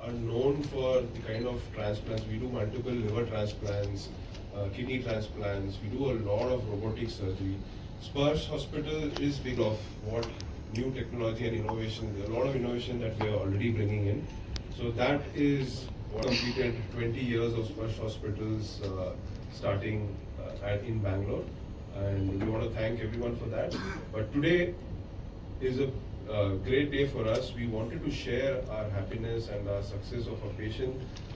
are known for the kind of transplants. We do multiple liver transplants, kidney transplants. We do a lot of robotic surgery. Sparsh Hospital is big of what new technology and innovation. There are a lot of innovation that we are already bringing in. So that is what completed 20 years of Sparsh Hospitals starting in Bangalore. And we want to thank everyone for that. But today is a great day for us. We wanted to share our happiness and our success of a patient,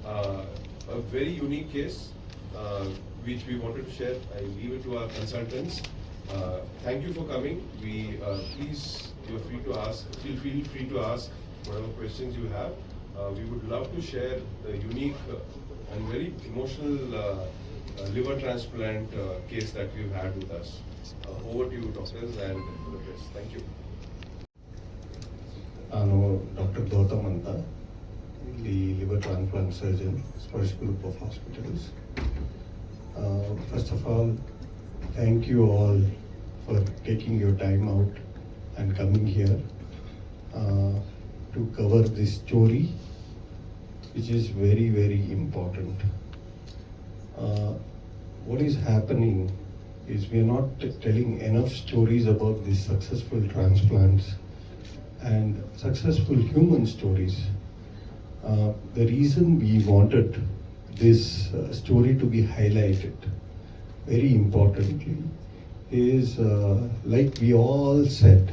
a very unique case which we wanted to share. I leave it to our consultants. Thank you for coming. We please, you're free to ask. Feel free to ask whatever questions you have. We would love to share the unique and very emotional liver transplant case that we've had with us. Over to you, doctors, and the rest. Thank you. ನಾನು doctor Gautam ಅಂತ, ಇಲ್ಲಿ liver transplant surgeon, Sparsh group of hospitals. First of all, thank you all for taking your time out and coming here to cover this story, which is very, very important. What is happening is we are not telling enough stories about these successful transplants and successful human stories. The reason we wanted this story to be highlighted, very importantly, is like we all said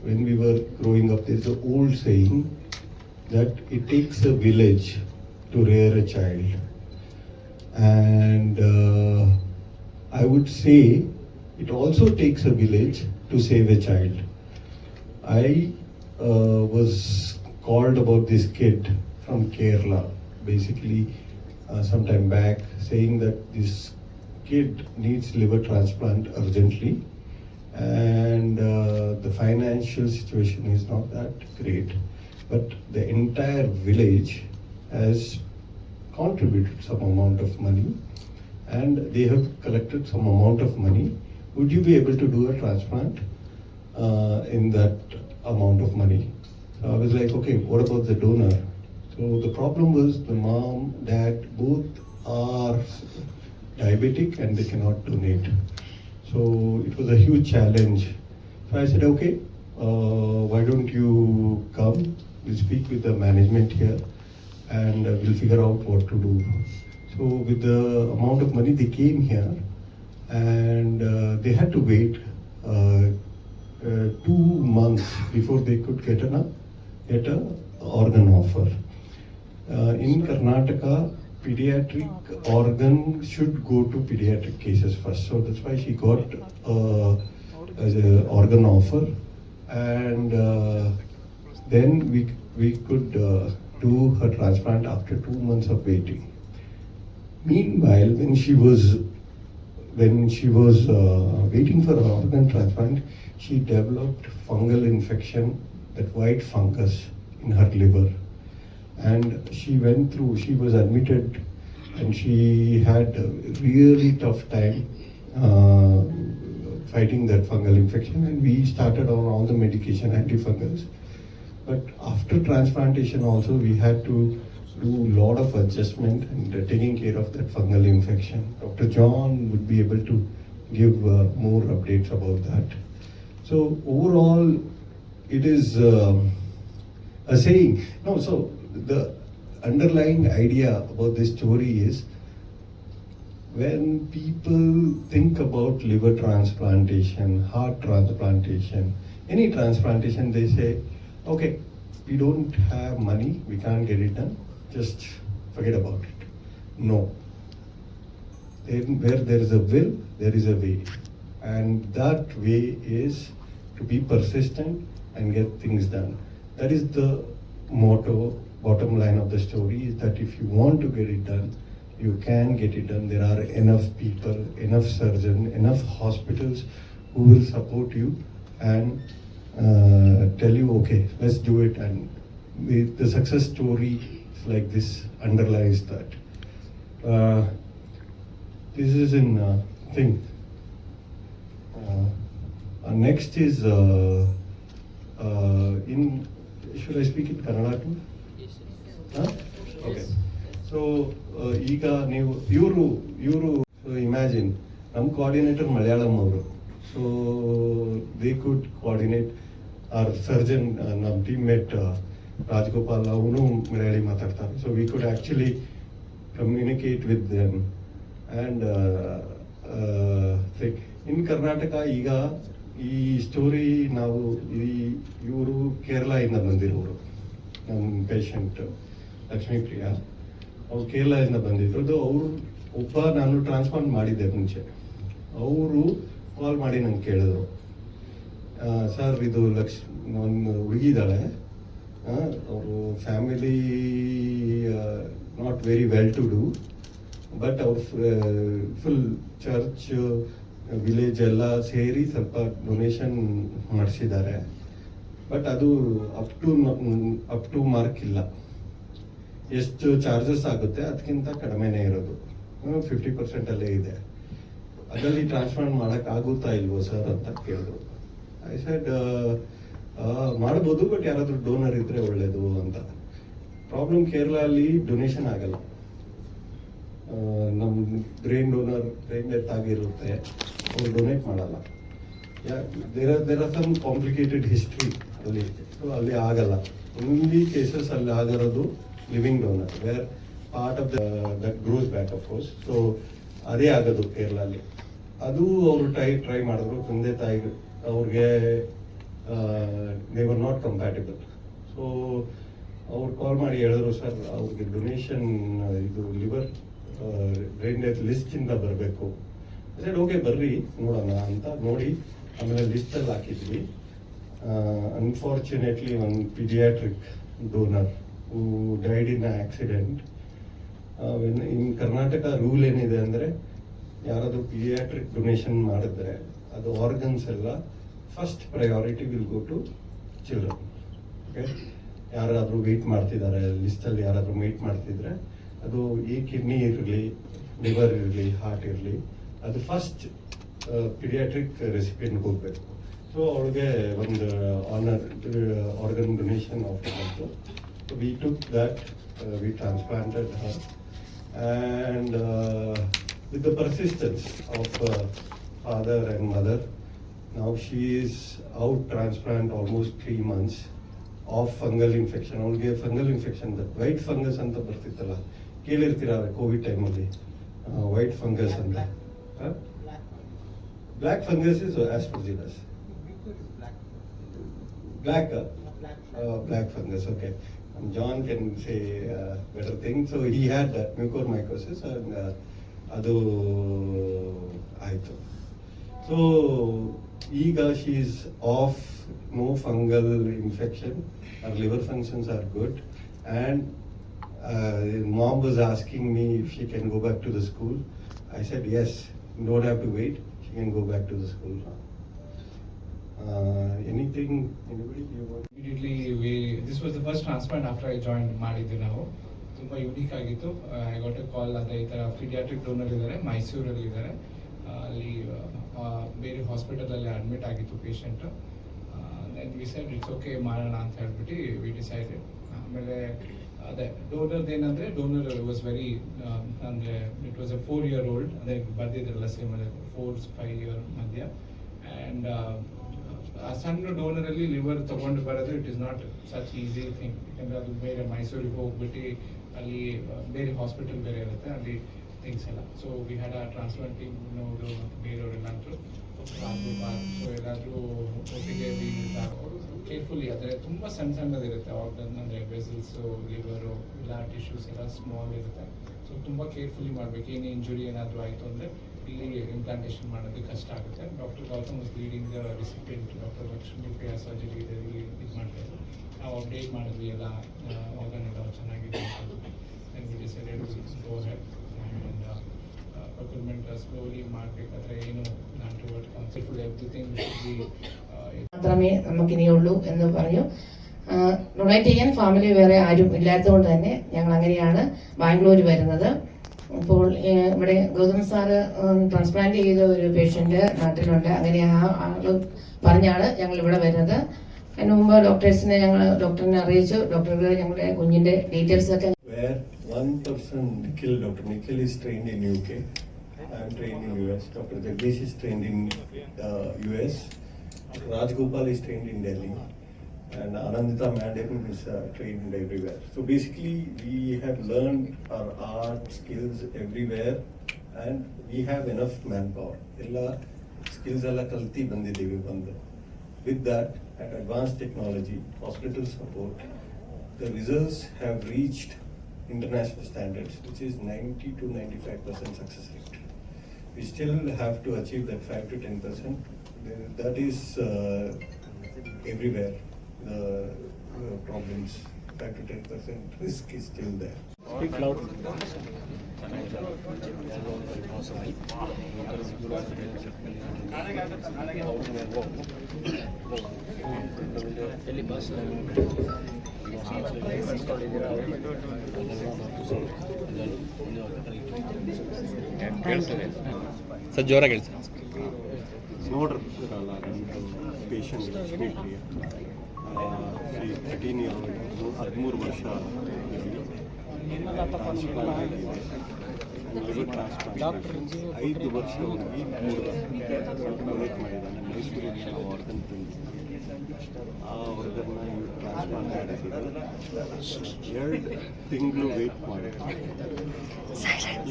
when we were growing up, there's an old saying that it takes a village to rear a child. And I would say it also takes a village to save a child. I was called about this kid from Kerala, basically sometime back, saying that this kid needs liver transplant urgently, and the financial situation is not that great, but the entire village has contributed some amount of money, and they have collected some amount of money. Would you be able to do a transplant in that amount of money? So I was like, okay, what about the donor? So the problem was the mom, dad, both are diabetic and they cannot donate. So it was a huge challenge. So I said, okay, why don't you come? We'll speak with the management here and we'll figure out what to do. So with the amount of money, they came here and they had to wait 2 months before they could get a organ offer. In Karnataka, pediatric organ should go to pediatric cases first. So that's why she got an organ offer, and then we could do her transplant after 2 months of waiting. Meanwhile, when she was waiting for an organ transplant, she developed fungal infection, that white fungus in her liver, and she was admitted, and she had a really tough time fighting that fungal infection, and we started on all the medication, antifungals. But after transplantation also we had to do a lot of adjustment and taking care of that fungal infection. Dr. John would be able to give more updates about that. So overall, it is a saying. No, so the underlying idea about this story is, when people think about liver transplantation, heart transplantation, any transplantation, they say, okay, we don't have money, we can't get it done, just forget about it. No. Where there is a will, there is a way. And that way is to be persistent and get things done. That is the motto, bottom line of the story, is that if you want to get it done, you can get it done. There are enough people, enough surgeons, enough hospitals who will support you and tell you, okay, let's do it. And the success story like this underlies that. This is in thing. Next is in. Should I speak in Kannada too? Yes, sir. Huh? So ಈಗ ನೀವು ಇವರು imagine ನಮ್ಮ coordinator Malayalam ಅವರು, so they could coordinate or surgeon, ನಮ್ಮ teammate Rajagopal ಅವನು ಮಲಯಾಳಿ ಮಾತಾಡ್ತಾರೆ. So we could actually communicate with them and in Karnataka. ಈಗ ಈ ಸ್ಟೋರಿ ನಾವು ಇವರು ಕೇರಳದಿಂದ ಬಂದಿರೋರು, ನಮ್ಮ ಪೇಷಂಟ್ ಲಕ್ಷ್ಮೀಪ್ರಿಯಾ ಅವ್ರು ಕೇರಳದಿಂದ ಬಂದಿದ್ರು. ಅವ್ರು ನಾನು ಟ್ರಾನ್ಸ್ಪ್ಲಾಂಟ್ ಮಾಡಿದ್ದೆ ಮುಂಚೆ. ಅವರು ಕಾಲ್ ಮಾಡಿ ನಂಗೆ ಕೇಳಿದ್ರು, ಸರ್ ಇದು ಒಂದು ಹುಡುಗಿ ಇದ್ದಾಳೆ, ಅವರು family not very well to do, but ಅವ್ರು ಫುಲ್ ಚರ್ಚ್ ವಿಲೇಜ್ ಎಲ್ಲ ಸೇರಿ ಸ್ವಲ್ಪ ಡೊನೇಷನ್ ಮಾಡಿಸಿದ್ದಾರೆ. ಬಟ್ ಅದು ಅಪ್ ಟು ಮಾರ್ಕ್ ಇಲ್ಲ. ಎಷ್ಟು ಚಾರ್ಜಸ್ ಆಗುತ್ತೆ ಅದಕ್ಕಿಂತ ಕಡಿಮೆನೇ ಇರೋದು, 50% ಅಲ್ಲೇ ಇದೆ. ಅದರಲ್ಲಿ ಟ್ರಾನ್ಸ್ಪ್ಲಾಂಟ್ ಮಾಡಕ್ ಆಗುತ್ತಾ ಇಲ್ವೋ ಸರ್ ಅಂತ ಕೇಳಿದ್ರು. ಐ ಸೆಡ್ ಮಾಡ್ಬೋದು, ಬಟ್ ಯಾರಾದ್ರೂ ಡೋನರ್ ಇದ್ರೆ ಒಳ್ಳೇದು ಅಂತ. ಪ್ರಾಬ್ಲಮ್ ಕೇರಳ ಅಲ್ಲಿ ಡೊನೇಷನ್ ಆಗಲ್ಲ. ನಮ್ಮ ಬ್ರೈನ್ ಡೆತ್ ಆಗಿರುತ್ತೆ, ಅವ್ರು ಡೊನೇಟ್ ಮಾಡಲ್ಲ. There are some complicated history ಅಲ್ಲಿ, ಸೊ ಅಲ್ಲಿ ಆಗಲ್ಲ. ಓನ್ಲಿ ಕೇಸಸ್ ಅಲ್ಲಿ ಆಗಿರೋದು living donor, where part of that grows back of course. So ಅದೇ ಆಗೋದು ಕೇರಳ ಅಲ್ಲಿ. ಅದು ಅವರು ಟ್ರೈ ಮಾಡಿದ್ರು, ತಂದೆ ತಾಯಿ ಅವ್ರಿಗೆ they were not compatible. So ಅವ್ರು ಕಾಲ್ ಮಾಡಿ ಹೇಳಿದ್ರು, ಸರ್ ಅವ್ರಿಗೆ ಡೊನೇಷನ್ ಇದು ಲಿವರ್ ಬ್ರೈನ್ ಡೆತ್ ಲಿಸ್ಟ್ ಇಂದ ಬರಬೇಕು. ಸರ್ ಓಕೆ ಬರ್ರಿ ನೋಡೋಣ ಅಂತ ನೋಡಿ ಆಮೇಲೆ ಲಿಸ್ಟಲ್ಲಿ ಹಾಕಿದ್ವಿ. ಅನ್ಫಾರ್ಚುನೇಟ್ಲಿ ಒಂದು paediatric donor who died in accident. In Karnataka rule ಏನಿದೆ ಅಂದರೆ, ಯಾರಾದರೂ ಪೀಡಿಯಾಟ್ರಿಕ್ ಡೊನೇಷನ್ ಮಾಡಿದ್ರೆ ಅದು ಆರ್ಗನ್ಸ್ ಎಲ್ಲ first priority will go to children. Okay, ಯಾರಾದರೂ ವೆಯ್ಟ್ ಮಾಡ್ತಿದ್ದಾರೆ ಲಿಸ್ಟಲ್ಲಿ, ಯಾರಾದರೂ ವೆಯ್ಟ್ ಮಾಡ್ತಿದ್ರೆ ಅದು ಈ ಕಿಡ್ನಿ ಇರಲಿ, ಲಿವರ್ ಇರಲಿ, ಹಾರ್ಟ್ ಇರಲಿ, ಅದು ಫಸ್ಟ್ ಪೀಡಿಯಾಟ್ರಿಕ್ ರೆಸಿಪಿಯನ್ಗೆ ಹೋಗಬೇಕು. ಸೊ ಅವಳಿಗೆ ಒಂದು ಆರ್ಗನ್ ಡೊನೇಷನ್ ಆಫರ್ ಬಂತು. We took that, we transplanted her, and with the persistence of father and mother, now she is out transplant almost 3 months of fungal infection. ಅವಳಿಗೆ fungal infection, white fungus ಅಂತ ಬರ್ತಿತ್ತಲ್ಲ, ಕೇಳಿರ್ತೀರ Covid ಟೈಮಲ್ಲಿ, white fungus ಅಂತ. Black fungus is Aspergillus. Black fungus, okay. John can say better things. So he had mucormycosis and adu aitu. So eega she is off, no fungal infection, her liver functions are good, and mom was asking me if she can go back to the school. I said yes, you don't have to wait, she can go back to the school now. Anything, anybody you want? Immediately this was the first transplant after I joined ಮಾಡಿದ್ದು ನಾವು. ತುಂಬ unique ಆಗಿತ್ತು. I got A ಕಾಲ್, ಅಂದರೆ ಈ ಥರ paediatric donor ಇದ್ದಾರೆ, ಮೈಸೂರಲ್ಲಿ ಇದ್ದಾರೆ, ಅಲ್ಲಿ ಬೇರೆ ಹಾಸ್ಪಿಟಲಲ್ಲಿ ಅಡ್ಮಿಟ್ ಆಗಿತ್ತು patient. Then we said it's okay ಮಾಡೋಣ ಅಂತ ಹೇಳ್ಬಿಟ್ಟು ವಿ ಡಿಸೈಡೆಡ್. ಆಮೇಲೆ ಅದೇ ಡೋನರ್ದು ಏನಂದರೆ, ಡೋನರ್ ವಾಸ್ ವೆರಿ, ಅಂದರೆ ಇಟ್ ವಾಸ್ ಎ 4-year-old, ಅದೇ ಬರ್ದಿದ್ರಲ್ಲ ಸೇಮ್ 4-5 year ಮಧ್ಯ. ಆ್ಯಂಡ್ ಆ ಸಣ್ಣ ಡೋನರಲ್ಲಿ ಲಿವರ್ ತೊಗೊಂಡು ಬರೋದು it is not such easy thing. ಯಾಕಂದರೆ ಅದು ಬೇರೆ ಮೈಸೂರಿಗೆ ಹೋಗ್ಬಿಟ್ಟು ಅಲ್ಲಿ ಬೇರೆ ಹಾಸ್ಪಿಟಲ್ ಬೇರೆ ಇರುತ್ತೆ, ಅಲ್ಲಿ ಥಿಂಗ್ಸ್ ಎಲ್ಲ. ಸೊ ವಿ ಹ್ಯಾಡ್ ಆ ಟ್ರಾನ್ಸ್ಪ್ಲಾಂಟ್ ಟೀಮ್ ನೋಡು ಮತ್ತು ಬೇರೆಯವರೆಲ್ಲರೂ ಸೊ ಎಲ್ಲಾದರೂ ಒಟ್ಟಿಗೆ ಕೇರ್ಫುಲ್ಲಿ, ಆದರೆ ತುಂಬ ಸಣ್ಣದಿರುತ್ತೆ ಆರ್ಗನ್, ಅಂದರೆ ವೆಸಲ್ಸು, ಲಿವರು ಇಲ್ಲ ಟಿಶ್ಯೂಸ್ ಎಲ್ಲ ಸ್ಮಾಲ್ ಇರುತ್ತೆ. ಸೊ ತುಂಬ ಕೇರ್ಫುಲ್ಲಿ ಮಾಡಬೇಕು. ಏನೇ ಇಂಜುರಿ ಏನಾದರೂ ಆಯಿತು ಅಂದರೆ ಇಲ್ಲಿ ಇಂಪ್ಲಾಂಟೇಷನ್ ಮಾಡೋದು ಕಷ್ಟ ಆಗುತ್ತೆ. Doctor Gautam was leading the recipient, doctor Lakshmipriya surgery ಇದು ಮಾಡ್ತಾಯಿದ್ರು. ನಾವು ಅಪ್ಡೇಟ್ ಮಾಡಿದ್ವಿ ಎಲ್ಲ, ಆರ್ಗನ್ ಎಲ್ಲ ಚೆನ್ನಾಗಿದೆ ಅಂತ decided go ahead. And procurement slowly ಮಾಡಬೇಕಾದ್ರೆ ಏನು not to word concept everything മാത്രമേ നമുക്കിനിയുള്ളൂ എന്ന് പറഞ്ഞു. ഡൊണേറ്റ് ചെയ്യാൻ ഫാമിലി വേറെ ആരും ഇല്ലാത്തതുകൊണ്ട് തന്നെ ഞങ്ങൾ അങ്ങനെയാണ് ബാംഗ്ലൂർ വരുന്നത്. അപ്പോൾ ഇവിടെ ഗൗതം സാറ് ട്രാൻസ്പ്ലാന്റ് ചെയ്ത ഒരു പേഷ്യന്റ് നാട്ടിലുണ്ട്. അങ്ങനെ ആ ആള് പറഞ്ഞാണ് ഞങ്ങൾ ഇവിടെ വരുന്നത്. അതിന് മുമ്പ് ഡോക്ടറിനെ അറിയിച്ചു. ഡോക്ടർക്ക് ഞങ്ങളുടെ കുഞ്ഞിന്റെ ഡീറ്റെയിൽസ് ഒക്കെ one person, Nikhil, Dr. Nikhil is trained in UK. I am trained in US. Dr. Jagdish is trained in US. Rajgopal is trained in Delhi. And Anandita Madam is trained everywhere. So basically, we have learned our art skills everywhere, and we have enough manpower. Ella skills alla kalti bandidevi bandu. With that, at advanced technology, hospital support, the results have reached international standards, which is 90 to 95% success rate. We still have to achieve that 5 to 10%. That is everywhere. The problems, 5 to 10% risk is still there. Speak loud. Sir ಜೋರಾಗಿ ಹೇಳಿ sir. ನೋಡಿರ್ತಾರಲ್ಲ ನಮ್ಮದು patient Lakshmipriya 13 year 13 ವರ್ಷ transplant ಆಗಿದೆ. Liver transplant 5 ವರ್ಷ ಹೋಗಿ 3 donate ಮಾಡಿದ್ದಾನೆ. ಮೈಸೂರಿನ ನಾವು ಆರ್ಗನ್ ತಂದಿದ್ದೀವಿ. ಆ ಆರ್ಗನ್ನ ಇವ್ರು ಟ್ರಾನ್ಸ್ಪ್ಲಾಂಟ್ ಮಾಡಿದ್ದೀವಿ. 2 ತಿಂಗಳು ವೆಯ್ಟ್ ಮಾಡಿ.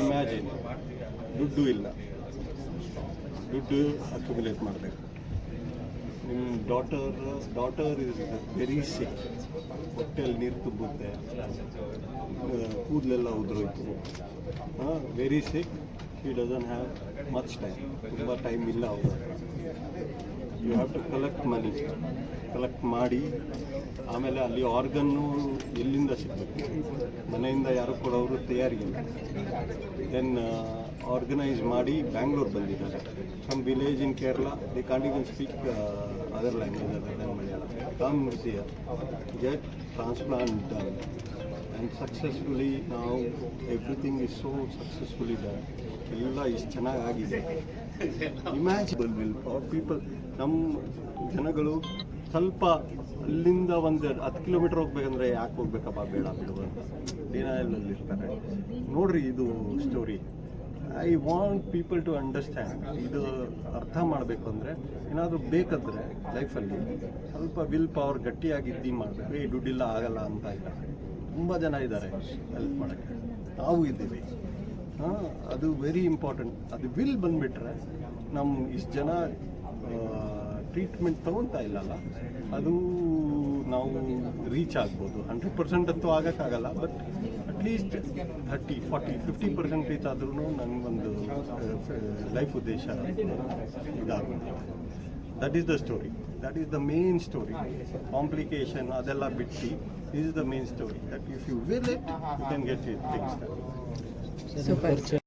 ಇಮ್ಯಾಜಿನ್, ದುಡ್ಡು ಇಲ್ಲ, ದುಡ್ಡು ಅಕ್ಯುಮುಲೇಟ್ ಮಾಡಬೇಕು. ನಿಮ್ಮ ಡಾಟರ್ ಇಸ್ ವೆರಿ ಸಿಕ್, ಹೊಟ್ಟೆಯಲ್ಲಿ ನೀರು ತುಂಬುತ್ತೆ, ಕೂದಲೆಲ್ಲ ಉದುರೋಯ್ತು, very sick. He doesn't have much time, ತುಂಬ ಟೈಮ್ ಇಲ್ಲ ಅವರು. ಯು ಹ್ಯಾವ್ ಟು ಕಲೆಕ್ಟ್ ಮಾಡಿ ಆಮೇಲೆ ಅಲ್ಲಿ ಆರ್ಗನ್ನು ಎಲ್ಲಿಂದ ಸಿಗಬೇಕು, ಮನೆಯಿಂದ ಯಾರು ಕೊಡೋರು ತಯಾರಿಗಿಲ್ಲ. ದೆನ್ ಆರ್ಗನೈಸ್ ಮಾಡಿ ಬ್ಯಾಂಗ್ಳೂರ್ ಬಂದಿದ್ದಾರೆ. Some village in Kerala, they can't even speak other language other than Malayalam. Come here, get transplant done, and successfully ನಾವು everything is so successfully done. ಎಲ್ಲ ಇಷ್ಟು ಚೆನ್ನಾಗಿ ಆಗಿದೆ. Imaginable will for people. ನಮ್ಮ ಜನಗಳು ಸ್ವಲ್ಪ ಅಲ್ಲಿಂದ ಒಂದು 10 ಕಿಲೋಮೀಟರ್ ಹೋಗ್ಬೇಕಂದ್ರೆ ಯಾಕೆ ಹೋಗ್ಬೇಕಪ್ಪ, ಬೇಡ ಬಿಡುವ ಅಂತ ಡಿನೈಲಲ್ಲಿರ್ತಾರೆ. ನೋಡ್ರಿ ಇದು story. I want people to understand. ಇದು ಅರ್ಥ ಮಾಡಬೇಕು ಅಂದರೆ ಏನಾದರೂ ಬೇಕಾದರೆ ಲೈಫಲ್ಲಿ ಸ್ವಲ್ಪ ವಿಲ್ ಪವರ್ ಗಟ್ಟಿಯಾಗಿದ್ದು ಮಾಡಬೇಕು. ದುಡ್ಡಿಲ್ಲ ಆಗಲ್ಲ ಅಂತ ಇಲ್ಲ. ತುಂಬ ಜನ ಇದ್ದಾರೆ ಹೆಲ್ಪ್ ಮಾಡೋಕ್ಕೆ, ನಾವು ಇದ್ದೀವಿ. ಅದು ವೆರಿ ಇಂಪಾರ್ಟೆಂಟ್. ಅದು ವಿಲ್ ಬಂದುಬಿಟ್ರೆ ನಮ್ಮ ಇಷ್ಟು ಜನ ಟ್ರೀಟ್ಮೆಂಟ್ ತೊಗೊತಾ ಇಲ್ಲಲ್ಲ, ಅದು ನಾವು ರೀಚ್ ಆಗ್ಬೋದು. 100% ಅಂತೂ ಆಗೋಕ್ಕಾಗಲ್ಲ, ಬಟ್ ಅಟ್ಲೀಸ್ಟ್ 30, 40, 50% ರೀಚ್ ಆದ್ರೂ ನನಗೊಂದು ಲೈಫ್ ಉದ್ದೇಶ ಇದಾಗುತ್ತೆ. That is the story, that is the main story. Complication ಅದೆಲ್ಲ ಬಿಟ್ಟು this is the main story. That if you will it, you can get it things. Super.